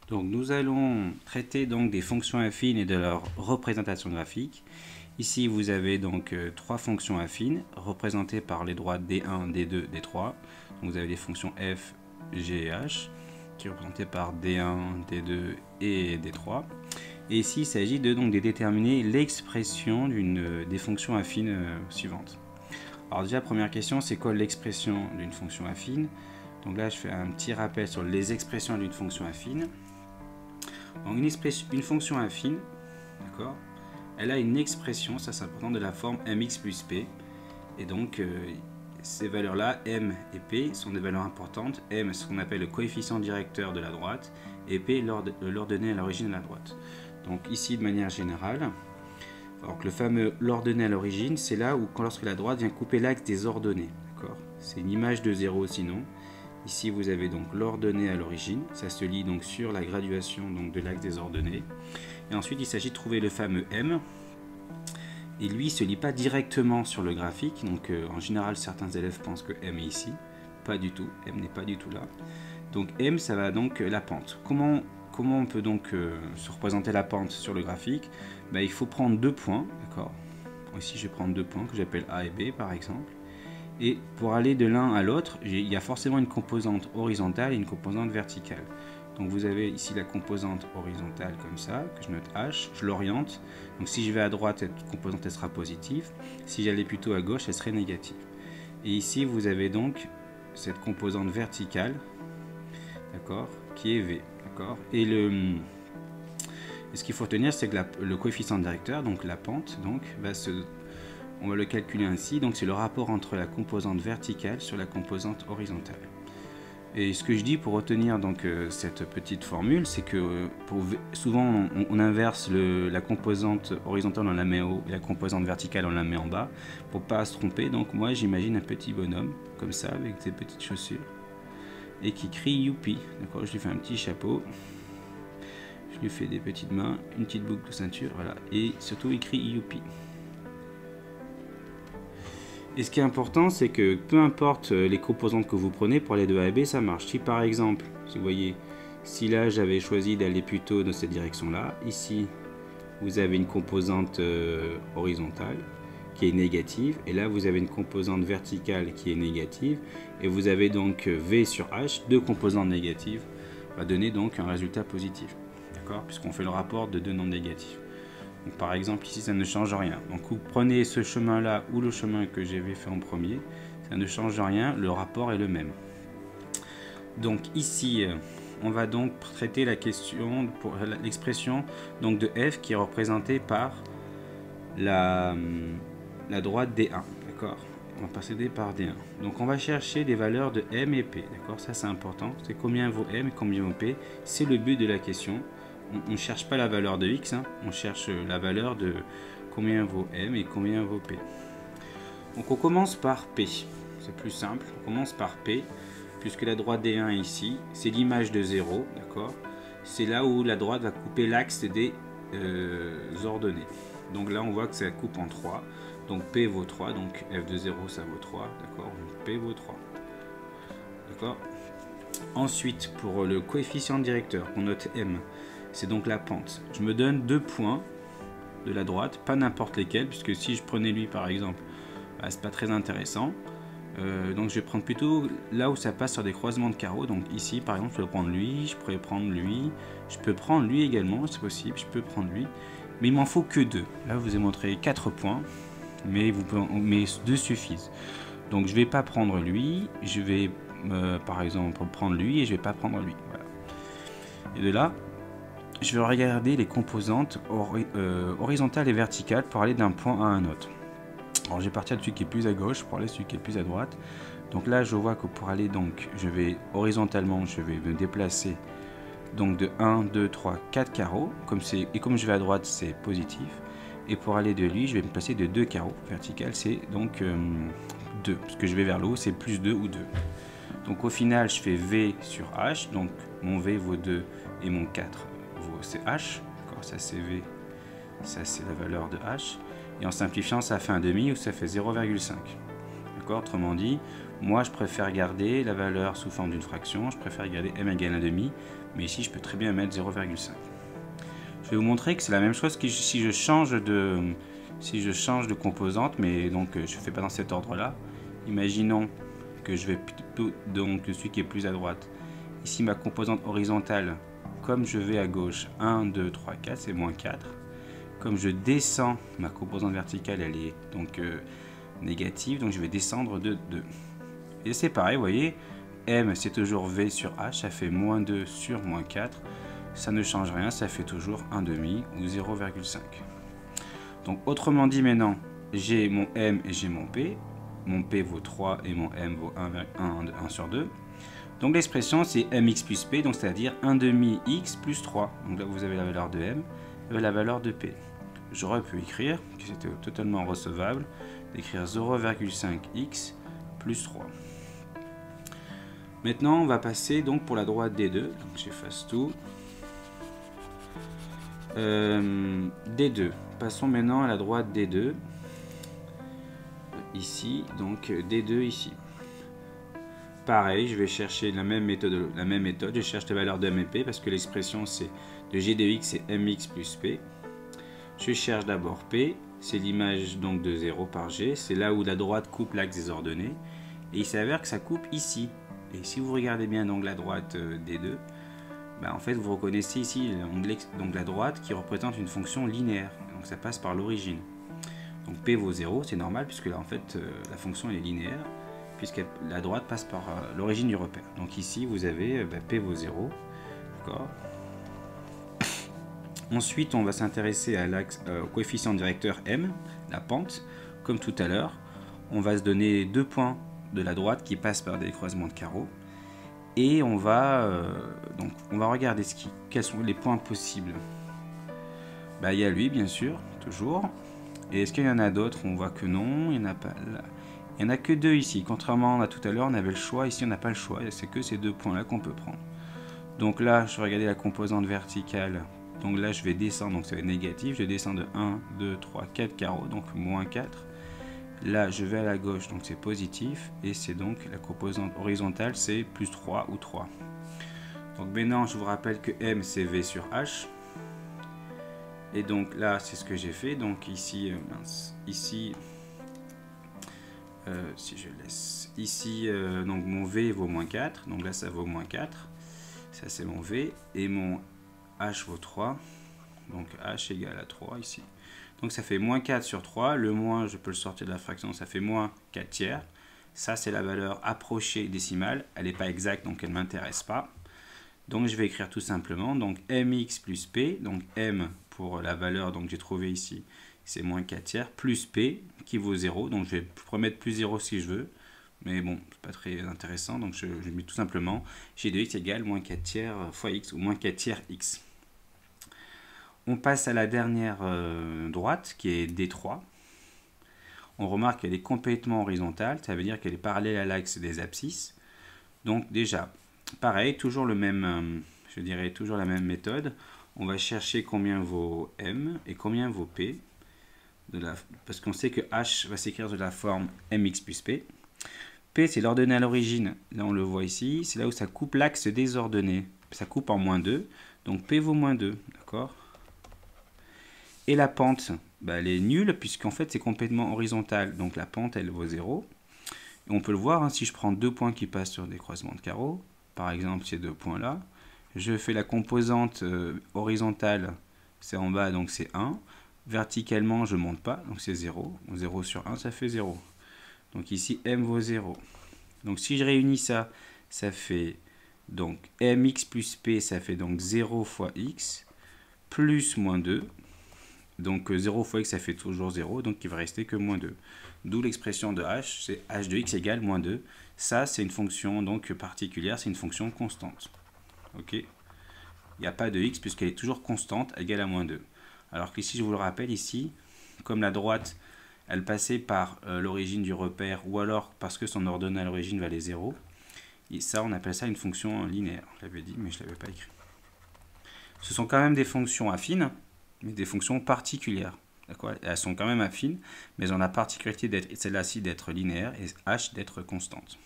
Donc nous allons traiter donc des fonctions affines et de leur représentation graphique. Ici vous avez donc trois fonctions affines représentées par les droites D1, D2, D3. Donc vous avez les fonctions f, g et h qui sont représentées par D1, D2 et D3. Et ici il s'agit donc de déterminer l'expression des fonctions affines suivantes. Alors déjà première question, c'est quoi l'expression d'une fonction affine? Donc là je fais un petit rappel sur les expressions d'une fonction affine. Donc une fonction affine, d'accord, elle a une expression, ça c'est important, de la forme mx plus p. Et donc ces valeurs-là, m et p, sont des valeurs importantes. M, c'est ce qu'on appelle le coefficient directeur de la droite, et p, l'ordonnée à l'origine de la droite. Donc ici, de manière générale, alors que le fameux l'ordonnée à l'origine, c'est là où, lorsque la droite vient couper l'axe des ordonnées. C'est une image de 0 sinon. Ici, vous avez donc l'ordonnée à l'origine. Ça se lit donc sur la graduation donc, de l'axe des ordonnées. Et ensuite, il s'agit de trouver le fameux m. Et lui, il ne se lit pas directement sur le graphique. Donc, en général, certains élèves pensent que m est ici. Pas du tout. M n'est pas du tout là. Donc, m, ça va donc la pente. Comment on peut donc se représenter la pente sur le graphique? Il faut prendre deux points. D'accord. Ici, je vais prendre deux points que j'appelle A et B, par exemple. Et pour aller de l'un à l'autre, il y a forcément une composante horizontale et une composante verticale. Donc vous avez ici la composante horizontale comme ça, que je note H, je l'oriente. Donc si je vais à droite, cette composante elle sera positive. Si j'allais plutôt à gauche, elle serait négative. Et ici vous avez donc cette composante verticale, d'accord, qui est V. D'accord. Et ce qu'il faut retenir, c'est que le coefficient directeur, donc la pente, donc, on va le calculer ainsi, donc c'est le rapport entre la composante verticale sur la composante horizontale. Et ce que je dis pour retenir donc cette petite formule, c'est que souvent on inverse la composante horizontale, on la met en haut, et la composante verticale on la met en bas, pour pas se tromper. Donc moi j'imagine un petit bonhomme, comme ça, avec ses petites chaussures, et qui crie youpi. D'accord, je lui fais un petit chapeau, je lui fais des petites mains, une petite boucle de ceinture, voilà, et surtout il crie youpi. Et ce qui est important, c'est que peu importe les composantes que vous prenez pour aller de A à B, ça marche. Si par exemple, si vous voyez, si là j'avais choisi d'aller plutôt dans cette direction-là, ici vous avez une composante horizontale qui est négative, et là vous avez une composante verticale qui est négative, et vous avez donc V sur H, deux composantes négatives, va donner donc un résultat positif. D'accord, puisqu'on fait le rapport de deux nombres négatifs. Donc, par exemple, ici, ça ne change rien. Donc, vous prenez ce chemin-là ou le chemin que j'avais fait en premier, ça ne change rien, le rapport est le même. Donc, ici, on va donc traiter la question pour l'expression donc de f qui est représentée par la droite D1. D'accord, on va procéder par D1. Donc, on va chercher des valeurs de m et p. D'accord, ça c'est important. C'est combien vaut m et combien vaut p. C'est le but de la question. On ne cherche pas la valeur de x, hein, on cherche la valeur de combien vaut m et combien vaut p. Donc on commence par p, c'est plus simple, on commence par p, puisque la droite D1 est ici, c'est l'image de 0, d'accord. C'est là où la droite va couper l'axe des ordonnées. Donc là on voit que ça coupe en 3, donc p vaut 3, donc f de 0 ça vaut 3, d'accord, donc p vaut 3. D'accord. Ensuite, pour le coefficient directeur, on note m. C'est donc la pente. Je me donne deux points de la droite, pas n'importe lesquels, puisque si je prenais lui par exemple, c'est pas très intéressant. Donc je vais prendre plutôt là où ça passe sur des croisements de carreaux. Donc ici par exemple, je peux prendre lui, je pourrais prendre lui, je peux prendre lui également, c'est possible, je peux prendre lui. Mais il m'en faut que deux. Là, je vous ai montré 4 points, mais deux suffisent. Donc je vais pas prendre lui, je vais par exemple prendre lui et je vais pas prendre lui. Voilà. Et de là, je vais regarder les composantes horizontales et verticales pour aller d'un point à un autre. Alors je vais partir de celui qui est plus à gauche pour aller celui qui est plus à droite. Donc là je vois que pour aller donc, je vais horizontalement, je vais me déplacer donc de 1, 2, 3, 4 carreaux. Comme je vais à droite, c'est positif. Et pour aller de lui, je vais me placer de 2 carreaux. Vertical, c'est donc 2. Parce que je vais vers le haut, c'est plus 2 ou 2. Donc au final, je fais V sur H. Donc mon V vaut 2 et mon 4 c'est H, ça c'est V, ça c'est la valeur de H, et en simplifiant ça fait un demi ou ça fait 0,5. D'accord? Autrement dit, moi je préfère garder la valeur sous forme d'une fraction, je préfère garder m égale 1,5, mais ici je peux très bien mettre 0,5. Je vais vous montrer que c'est la même chose que si je change de composante, mais donc je ne fais pas dans cet ordre-là. Imaginons que je vais plutôt, donc celui qui est plus à droite. Ici ma composante horizontale, comme je vais à gauche, 1, 2, 3, 4, c'est moins 4. Comme je descends, ma composante verticale, elle est donc négative, donc je vais descendre de 2. Et c'est pareil, vous voyez, m c'est toujours v sur h, ça fait moins 2 sur moins 4. Ça ne change rien, ça fait toujours 1,5 ou 0,5. Donc autrement dit maintenant, j'ai mon m et j'ai mon p. Mon p vaut 3 et mon m vaut 1 sur 2. Donc l'expression c'est mx plus p, donc c'est-à-dire 1,5x plus 3. Donc là vous avez la valeur de m et la valeur de p. J'aurais pu écrire, que c'était totalement recevable, d'écrire 0,5x plus 3. Maintenant on va passer donc pour la droite D2, donc j'efface tout. D2, passons maintenant à la droite D2, ici, donc D2 ici. Pareil, je vais chercher la même méthode, je cherche la valeur de m et p parce que l'expression c'est de g de x c'est mx plus p. Je cherche d'abord p, c'est l'image donc de 0 par g, c'est là où la droite coupe l'axe des ordonnées, et il s'avère que ça coupe ici. Et si vous regardez bien donc la droite D2, en fait vous reconnaissez ici donc la droite qui représente une fonction linéaire, donc ça passe par l'origine. Donc p vaut 0, c'est normal puisque là en fait la fonction elle est linéaire, puisque la droite passe par l'origine du repère. Donc ici vous avez p vaut 0, d'accord. Ensuite on va s'intéresser à l'axe au coefficient directeur m, la pente, comme tout à l'heure. On va se donner 2 points de la droite qui passent par des croisements de carreaux. Et on va regarder quels sont les points possibles. Il y a lui, bien sûr, toujours. Et est-ce qu'il y en a d'autres? On voit que non, il n'y en a pas là. Il n'y en a que 2 ici. Contrairement à tout à l'heure, on avait le choix. Ici, on n'a pas le choix. C'est que ces 2 points-là qu'on peut prendre. Donc là, je vais regarder la composante verticale. Donc là, je vais descendre. Donc ça va être négatif. Je descends de 1, 2, 3, 4 carreaux. Donc moins 4. Là, je vais à la gauche, donc c'est positif, et c'est donc la composante horizontale, c'est plus 3 ou 3. Donc maintenant, je vous rappelle que m, c'est v sur h. Et donc là, c'est ce que j'ai fait. Donc ici, si je laisse ici, donc mon v vaut moins 4. Donc là, ça vaut moins 4. Ça, c'est mon v. Et mon h vaut 3. Donc h égale à 3 ici. Donc ça fait moins 4 sur 3, le moins je peux le sortir de la fraction, ça fait moins 4 tiers. Ça c'est la valeur approchée décimale, elle n'est pas exacte donc elle ne m'intéresse pas. Donc je vais écrire tout simplement, donc mx plus p, donc m pour la valeur que j'ai trouvée ici, c'est moins 4 tiers, plus p qui vaut 0, donc je vais remettre plus 0 si je veux, mais bon, c'est pas très intéressant, donc je mets tout simplement g de x égale moins 4 tiers fois x, ou moins 4 tiers x. On passe à la dernière droite qui est D3. On remarque qu'elle est complètement horizontale, ça veut dire qu'elle est parallèle à l'axe des abscisses. Donc déjà, pareil, toujours le même, je dirais toujours la même méthode. On va chercher combien vaut m et combien vaut p, parce qu'on sait que h va s'écrire de la forme mx plus p. P c'est l'ordonnée à l'origine, là on le voit ici, c'est là où ça coupe l'axe des ordonnées. Ça coupe en moins 2, donc p vaut moins 2, d'accord. Et la pente, elle est nulle puisqu'en fait c'est complètement horizontal. Donc la pente elle vaut 0. Et on peut le voir, si je prends 2 points qui passent sur des croisements de carreaux, par exemple ces 2 points là, je fais la composante horizontale, c'est en bas donc c'est 1. Verticalement je ne monte pas, donc c'est 0. 0 sur 1 ça fait 0. Donc ici m vaut 0. Donc si je réunis ça, ça fait donc mx plus p, ça fait donc 0 fois x, plus moins 2. Donc 0 fois x, ça fait toujours 0, donc il va rester que moins 2. D'où l'expression de h, c'est h de x égale moins 2. Ça, c'est une fonction donc particulière, c'est une fonction constante. Ok. Il n'y a pas de x puisqu'elle est toujours constante, égale à moins 2. Alors qu'ici, je vous le rappelle, ici, comme la droite, elle passait par l'origine du repère, ou alors parce que son ordonnée à l'origine valait 0, et ça, on appelle ça une fonction linéaire. Je l'avais dit, mais je ne l'avais pas écrit. Ce sont quand même des fonctions affines, mais des fonctions particulières. D'accord? Elles sont quand même affines, mais elles ont la particularité d'être, celle-là-ci d'être linéaire et H d'être constante.